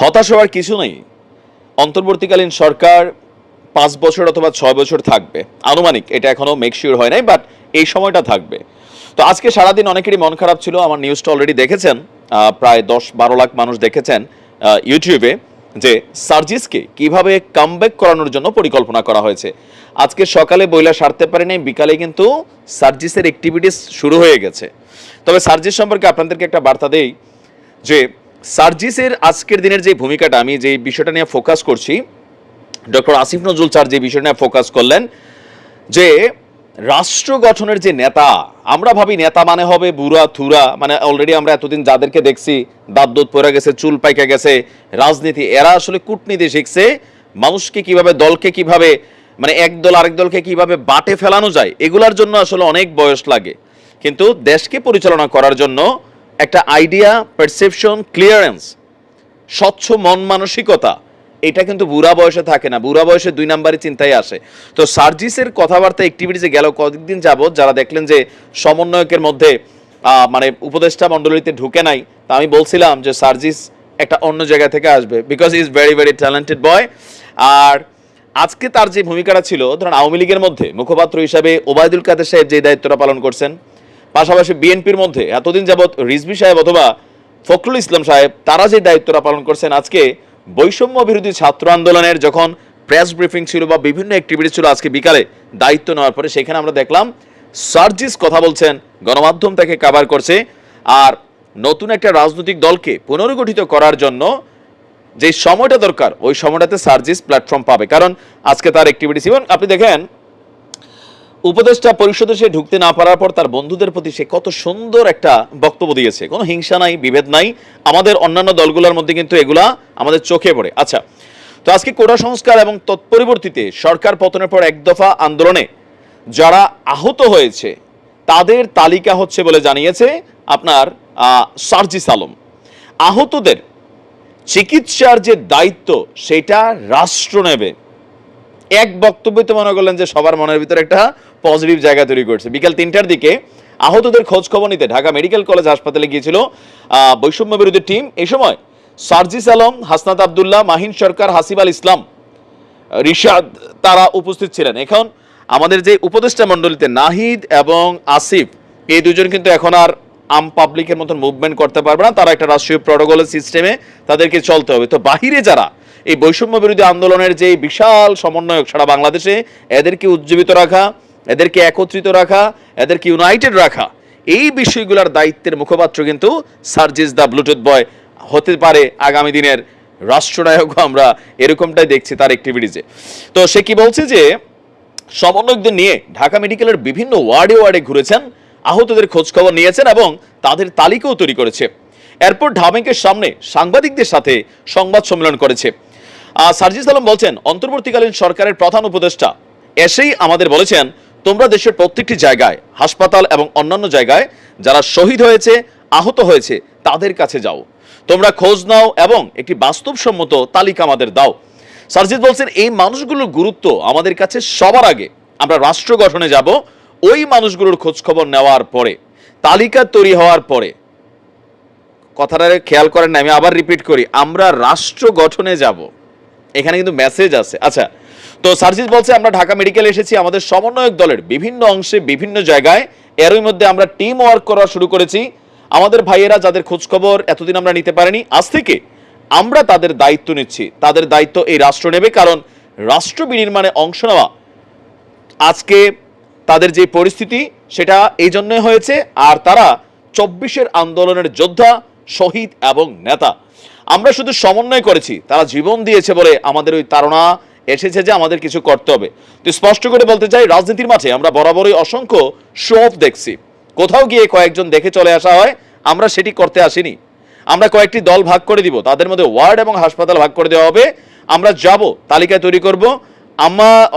হতাশ হওয়ার কিছু নেই। অন্তর্বর্তীকালীন সরকার 5 বছর অথবা 6 বছর থাকবে, আনুমানিক, এটা এখনো মেক শিওর হয় নাই, বাট এই সময়টা থাকবে। তো আজকে সারাদিন অনেকেরই মন খারাপ ছিল। আমার নিউজটা অলরেডি দেখেছেন, প্রায় 10-12 লাখ মানুষ দেখেছেন ইউটিউবে, যে সার্জিসকে কিভাবে কামব্যাক করানোর জন্য পরিকল্পনা করা হয়েছে। আজকে সকালে বইলা সারতে পারি নাই, বিকালে কিন্তু সার্জিসের অ্যাক্টিভিটিস শুরু হয়ে গেছে। তবে সার্জিস সম্পর্কে আপনাদেরকে একটা বার্তা দেই যে সার্জিসের আজকের দিনের যে ভূমিকাটা, আমি যে বিষয়টা নিয়ে ফোকাস করছি, ডক্টর আসিফ নজরুল স্যার যে বিষয়টা নিয়ে ফোকাস করলেন, যে রাষ্ট্র গঠনের যে নেতা, আমরা ভাবি নেতা মানে হবে বুড়া থুরা, মানে অলরেডি আমরা এতদিন যাদেরকে দেখছি দাঁত দুধ পড়ে গেছে, চুল পাইকা গেছে, রাজনীতি, এরা আসলে কূটনীতি শিখছে, মানুষকে কিভাবে, দলকে কিভাবে, মানে এক দল আরেক দলকে কিভাবে বাটে ফেলানো যায়, এগুলার জন্য আসলে অনেক বয়স লাগে। কিন্তু দেশকে পরিচালনা করার জন্য একটা আইডিয়া, পারসেপশন, ক্লিয়ারেন্স, স্বচ্ছ মন মানসিকতা, এটা কিন্তু বুড়া বয়সে থাকে না, বুড়া বয়সে 2 নাম্বারই চিন্তায় আসে। তো সার্জিসের কথাবার্তা অ্যাক্টিভিটিসে গেল কয়েকদিন যাবত, যারা দেখলেন যে সমন্বয়কের মধ্যে মানে উপদেষ্টা মণ্ডলীতে ঢুকে নাই, তা আমি বলছিলাম যে সার্জিস একটা অন্য জায়গা থেকে আসবে, because he is very very talented boy. আর আজকে তার যে ভূমিকাটা ছিল, ধরেন আওয়ামী লীগের মধ্যে মুখপাত্র হিসাবে ওবায়দুল কাদের সাহেব যে দায়িত্বটা পালন করছেন, পাশাপাশি বিএনপির মধ্যে এতদিন যাবৎ রিজভী সাহেব অথবা ফখরুল ইসলাম সাহেব, তারা যে দায়িত্বটা পালন করছেন, আজকে বৈষম্য বিরোধী ছাত্র আন্দোলনের যখন প্রেস ব্রিফিং ছিল বা বিভিন্ন অ্যাক্টিভিটি ছিল আজকে বিকালে দায়িত্ব নেওয়ার পরে, সেখানে আমরা দেখলাম সার্জিস কথা বলছেন, গণমাধ্যম তাকে কভার করছে। আর নতুন একটা রাজনৈতিক দলকে পুনর্গঠিত করার জন্য যে সময়টা দরকার, ওই সময়টাতে সার্জিস প্ল্যাটফর্ম পাবে, কারণ আজকে তার অ্যাক্টিভিটিস। এবং আপনি দেখেন উপদেষ্টা পরিষদে সে ঢুকতে না পারার পর তার বন্ধুদের প্রতি সে কত সুন্দর একটা বক্তব্য দিয়েছে, কোনো হিংসা নাই, বিভেদ নাই। আমাদের অন্যান্য দলগুলোর মধ্যে কিন্তু এগুলা আমাদের চোখে পড়ে। আচ্ছা, তো আজকে কোটা সংস্কার এবং তৎপরিবর্তিতে সরকার পতনের পর এক দফা আন্দোলনে যারা আহত হয়েছে তাদের তালিকা হচ্ছে বলে জানিয়েছে আপনার সার্জিস আলম। আহতদের চিকিৎসার যে দায়িত্ব সেটা রাষ্ট্র নেবে। এক বক্তব্যে তো মনে করলেন যে সবার মনের ভিতরে একটা পজিটিভ জায়গা তৈরি করছে। বিকাল 3টার দিকে আহতদের খোঁজ খবর নিতে ঢাকা মেডিকেল কলেজ হাসপাতালে গিয়েছিল বৈষম্য বিরোধী টিম। এই সময় সার্জিস আলম, হাসনাত আবদুল্লাহ, মাহিন সরকার, হাসিব আল ইসলাম, রিশাদ, তারা উপস্থিত ছিলেন। এখন আমাদের যে উপদেষ্টা মণ্ডলীতে নাহিদ এবং আসিফ, এই দুজন কিন্তু এখন আর আম পাবলিকের মতন মুভমেন্ট করতে পারবে না, তারা একটা রাষ্ট্রীয় প্রোটোকলের সিস্টেমে তাদেরকে চলতে হবে। তো বাহিরে যারা এই বৈষম্য বিরোধী আন্দোলনের যে বিশাল সমন্বয়ক সারা বাংলাদেশে, এদেরকে উজ্জীবিত রাখা, এদেরকে একত্রিত রাখা, এদেরকে ইউনাইটেড রাখা, এই বিষয়গুলোর দায়িত্বের মুখপাত্র কিন্তু সার্জিস দ্য ব্লুটুথ বয় হতে পারে আগামী দিনের রাষ্ট্রনায়ক। আমরা এরকমটাই দেখছি তার অ্যাক্টিভিটিসে। তো সে কি বলছে যে সমন্বয়কদের নিয়ে ঢাকা মেডিকেলের বিভিন্ন ওয়ার্ডে ওয়ার্ডে ঘুরেছেন, আহতদের খোঁজ খবর নিয়েছেন এবং তাদের তালিকাও তৈরি করেছে। এরপর ঢামেকের সামনে সাংবাদিকদের সাথে সংবাদ সম্মেলন করেছে। সার্জিস আলম বলছেন, অন্তর্বর্তীকালীন সরকারের প্রধান উপদেষ্টা এসেই আমাদের বলেছেন, তোমরা দেশের প্রত্যেকটি জায়গায়, হাসপাতাল এবং অন্যান্য জায়গায় যারা শহীদ হয়েছে, আহত হয়েছে, তাদের কাছে যাও, তোমরা খোঁজ নাও এবং একটি বাস্তবসম্মত তালিকা আমাদের দাও। সার্জিস বলছেন, এই মানুষগুলোর গুরুত্ব আমাদের কাছে সবার আগে। আমরা রাষ্ট্র গঠনে যাব, ওই মানুষগুলোর খোঁজ খবর নেওয়ার পরে, তালিকা তৈরি হওয়ার পরে, কথাটা খেয়াল করেন না, আমি আবার রিপিট করি, আমরা রাষ্ট্র গঠনে যাব। এখানে কিন্তু মেসেজ আছে। আচ্ছা, তো সার্জিস বলছে, আমরা ঢাকা মেডিকেল এসেছি আমাদের সমন্বয়ক দলের বিভিন্ন অংশে, বিভিন্ন জায়গায়, এরই মধ্যে আমরা টিম ওয়ার্ক করা শুরু করেছি। আমাদের ভাইয়েরা যাদের খোঁজ খবর এতদিন আমরা নিতে পারিনি, আজ থেকে আমরা তাদের দায়িত্ব নিচ্ছি। তাদের দায়িত্ব এই রাষ্ট্র নেবে, কারণ রাষ্ট্র বিনির্মাণে অংশ নেওয়া আজকে তাদের যে পরিস্থিতি সেটা এই জন্যই হয়েছে। আর তারা 24-এর আন্দোলনের যোদ্ধা, শহীদ এবং নেতা। আমরা শুধু সমন্বয় করেছি, তারা জীবন দিয়েছে বলে আমাদের ওই তাড়না এসেছে যে আমাদের কিছু করতে হবে। তো স্পষ্ট করে বলতে চাই, রাজনীতির মাঠে আমরা বরাবরই অসংখ্য শো অফ দেখছি। কোথাও গিয়ে কয়েকজন দেখে চলে আসা হয়, আমরা সেটি করতে আসিনি। আমরা কয়েকটি দল ভাগ করে দিব, তাদের মধ্যে ওয়ার্ড এবং হাসপাতাল ভাগ করে দেওয়া হবে। আমরা যাব, তালিকা তৈরি করব,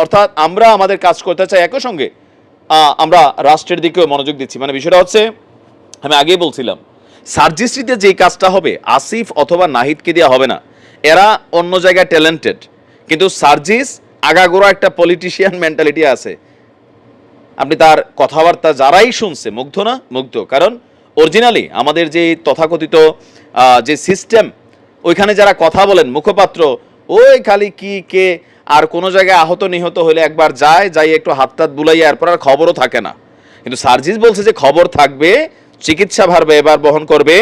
অর্থাৎ আমরা আমাদের কাজ করতে চাই, একই সঙ্গে আমরা রাষ্ট্রের দিকেও মনোযোগ দিচ্ছি। মানে বিষয়টা হচ্ছে, আমি আগেই বলছিলাম, সার্জিস্ট্রিতে যে কাজটা হবে আসিফ অথবা নাহিদকে দেওয়া হবে না, এরা অন্য জায়গায় ট্যালেন্টেড, কিন্তু সার্জিস আগাগোড়া একটা পলিটিশিয়ান মেন্টালিটি আছে। আপনি তার কথাবার্তা যারাই শুনছে মুগ্ধ না মুগ্ধ, কারণ অরিজিনালি আমাদের যে তথাকথিত যে সিস্টেম, ওইখানে যারা কথা বলেন মুখপাত্র, ওই খালি কি কে আর কোনো জায়গায় আহত নিহত হলে একবার যাই একটু হাত টাত বুলাইয়া, এরপর আর খবরও থাকে না। কিন্তু সার্জিস বলছে যে খবর থাকবে, চিকিৎসা ভার ব্যয়ভার বহন করবে,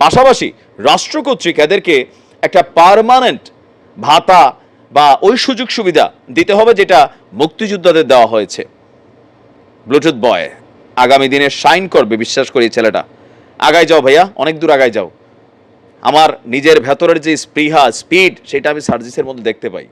পাশাপাশি রাষ্ট্র কর্তৃক এদেরকে একটা পার্মানেন্ট ভাতা বা ওই সুযোগ সুবিধা দিতে হবে যেটা মুক্তিযোদ্ধাদের দেওয়া হয়েছে। ব্লুটুথ বয় আগামী দিনে শাইন করবে, বিশ্বাস করি ছেলেটা। আগায় যাও ভাইয়া, অনেক দূর আগায় যাও। আমার নিজের ভেতরের যে স্পৃহা, স্পিড, সেটা আমি সার্জিসের মধ্যে দেখতে পাই।